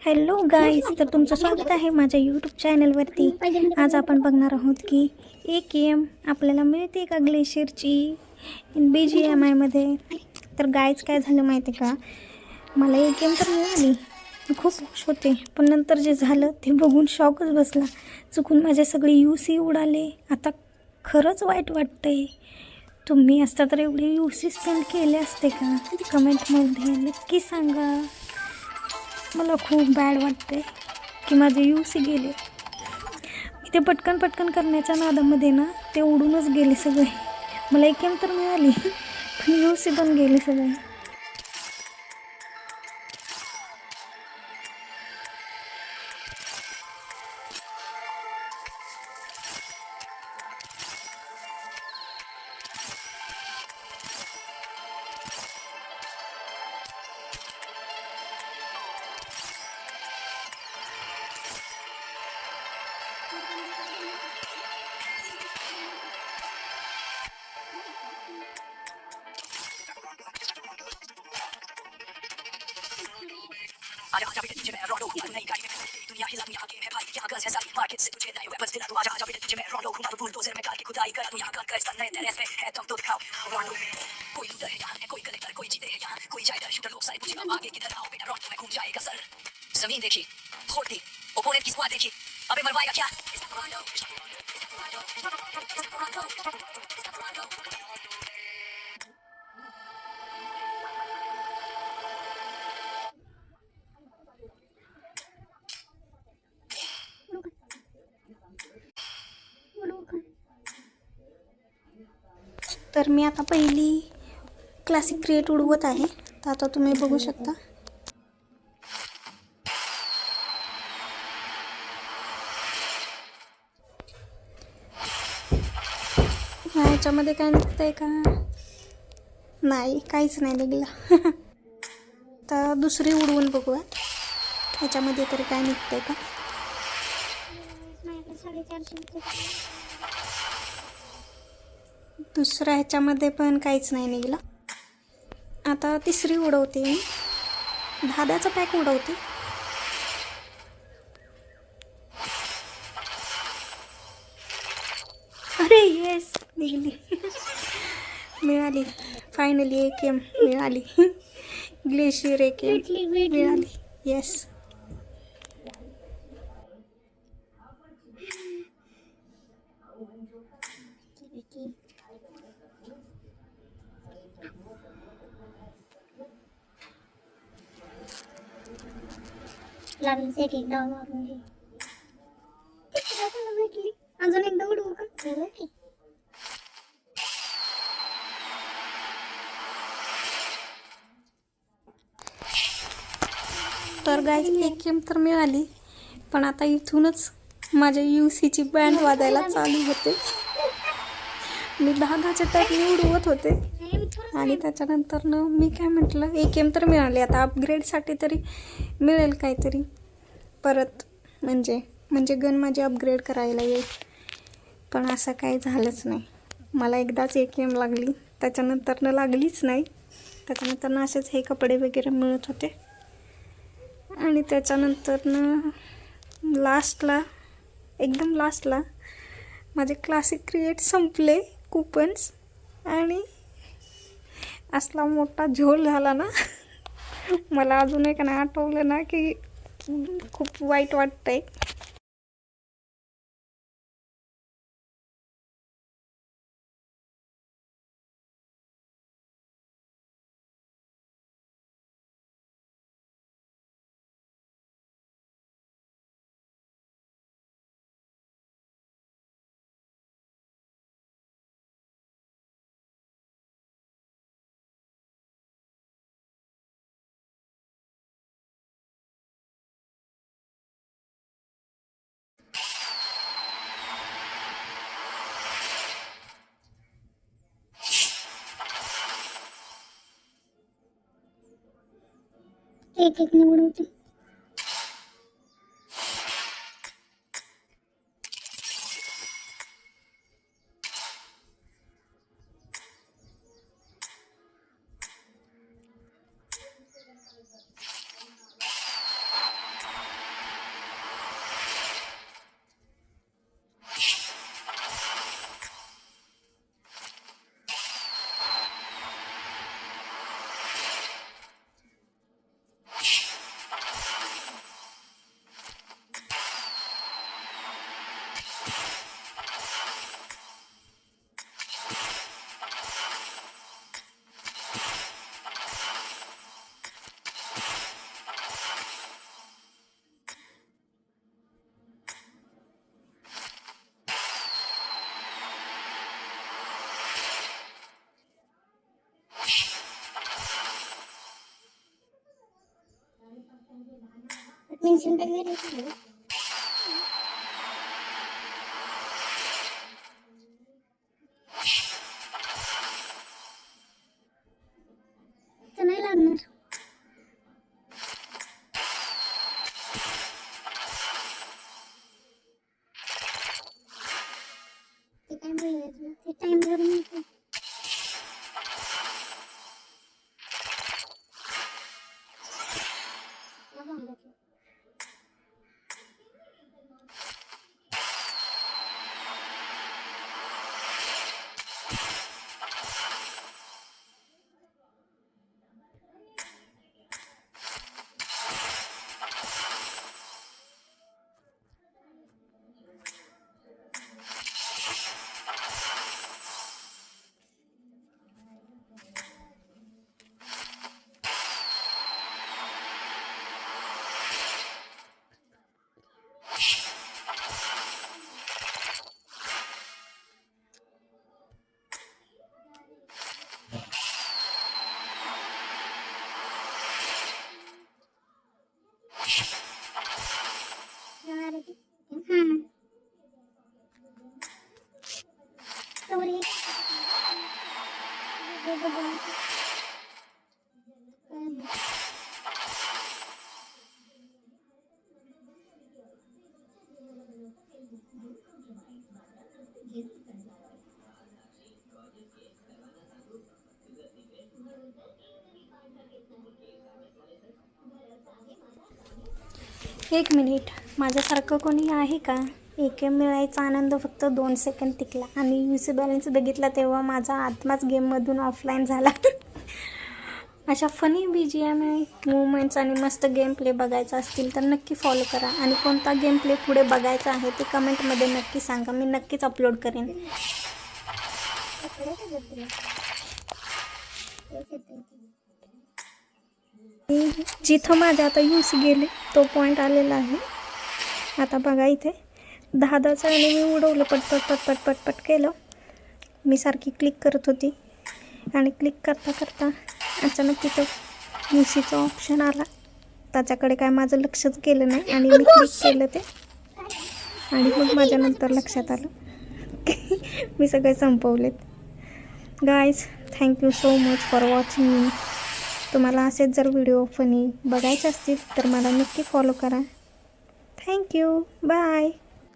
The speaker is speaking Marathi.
हॅलो गाईज, तर तुमचं स्वागत आहे माझ्या यूट्यूब चॅनलवरती. आज आपण बघणार आहोत की AKM आपल्याला मिळते का ग्लेशियरची BGMI मध्ये. तर गाईज काय झालं माहिती का, मला AKM तर मिळाली, मी खूप खुश होते. पण नंतर जे झालं ते बघून शॉकच बसला. चुकून माझे सगळे UC उडाले. आता खरंच वाईट वाटतंय. तुम्ही असता तर एवढे UC स्पेंड केले असते का? कमेंटमध्ये नक्की सांगा. मला खूप बॅड वाटते की माझे UC गेले. मी ते पटकन करण्याच्या नादामध्ये ना ते उडूनच गेले सगळे. मला AKM तर मिळाली पण UC पण गेले सगळे. आजा आजा बेटे तुझे मैं रॉड हूँ नई गाड़ी में दुनिया हिला दूँ यहाँ गेम है भाई यहाँ गज है सारी मार्केट से तुझे नए वेपन्स दिला दूँ आजा आजा बेटे तुझे मैं रॉड हूँ बुलडोजर में डाल के खुदाई करा दूँ यहाँ का कर्ज नए तेरे पे है तुम तो दिखाओ रॉड हूँ कोई लूटर है यहाँ कोई कलेक्टर कोई जीते है यहाँ कोई जाएगा शूटर लोग सारे पूछेगा आगे किधर आओ बेटा रॉड में घूम जाएगा सर जमीन देखी छोड़ दी ओपोनेंट की स्क्वाड देखी अबे मरवाएगा क्या तर मी आता पहिली क्लासिक क्रिएट उडवत आहे. तर आता तुम्ही बघू शकता. ह्याच्यामध्ये काय निघतंय का? नाही, काहीच नाही निघलं. तर दुसरी उडवून बघूया ह्याच्यामध्ये तरी काय निघतंय का. दुसऱ्या ह्याच्यामध्ये पण काहीच नाही निघालं. आता तिसरी उडवते मी. 10चा पॅक उडवते. अरे येस, निघाली. मिळाली फायनली. AKM मिळाली. ग्लेशियर AKM मिळाली. येस. लागलीच एक एकदा मारून घे. भेटली अजून एकदा उडवू का? तर गाईज AKM तर मिळाली, पण आता इथूनच माझ्या UCची बँड वाजायला चालू होते. मी 10चे टॅग उडवत होते आणि त्याच्यानंतरनं मी काय म्हटलं, AKM तर मिळाली, आता अपग्रेडसाठी तरी मिळेल काहीतरी परत, म्हणजे गन माझी अपग्रेड करायला येईल. पण असं काही झालंच नाही. मला एकदाच AKM लागली, त्याच्यानंतरनं लागलीच नाही. त्याच्यानंतरनं असेच हे कपडे वगैरे मिळत होते आणि त्याच्यानंतरनं एकदम लास्टला माझे क्लासिक क्रिएट संपले कूपन्स आणि असला मोठा झोल झाला ना. मला अजून एक ना आठवलं ना की खूप वाईट वाटतंय. एक एक निवडवते. मेन्शन कर दे रे. तर नाही लागणार. ते काय मिळालं ते टाइम धरून येते. एक मिनिट, माझ्यासारखं कोणी आहे का? AKM मिळायचा आनंद फक्त 2 सेकंद टिकला आणि UC बॅलन्स बघितला तेव्हा माझा आत्माच गेममधून ऑफलाईन झाला. अशा फनी BGMI मुवमेंट्स आणि मस्त गेम प्ले बघायचा असतील तर नक्की फॉलो करा आणि कोणता गेम प्ले पुढे बघायचा आहे ते कमेंटमध्ये नक्की सांगा. मी नक्कीच अपलोड करेन. जिथं माझ्या आता UC गेले तो पॉईंट आलेला आहे. आता बघा इथे 10 आणि मी उडवलं, पटपट केलं. मी सारखी क्लिक करत होती आणि क्लिक करता अचानक तिथं UCचं ऑप्शन आला. त्याच्याकडे काय माझं लक्षच गेलं नाही आणि मी क्लिक केलं ते आणि मग माझ्या नंतर लक्षात आलं मी सगळे संपवलेत. Guys, thank you so much for watching मी. तुम्हाला असेच जर व्हिडिओ फनी बघायचे असतील तर मला नक्की फॉलो करा. थँक्यू. बाय.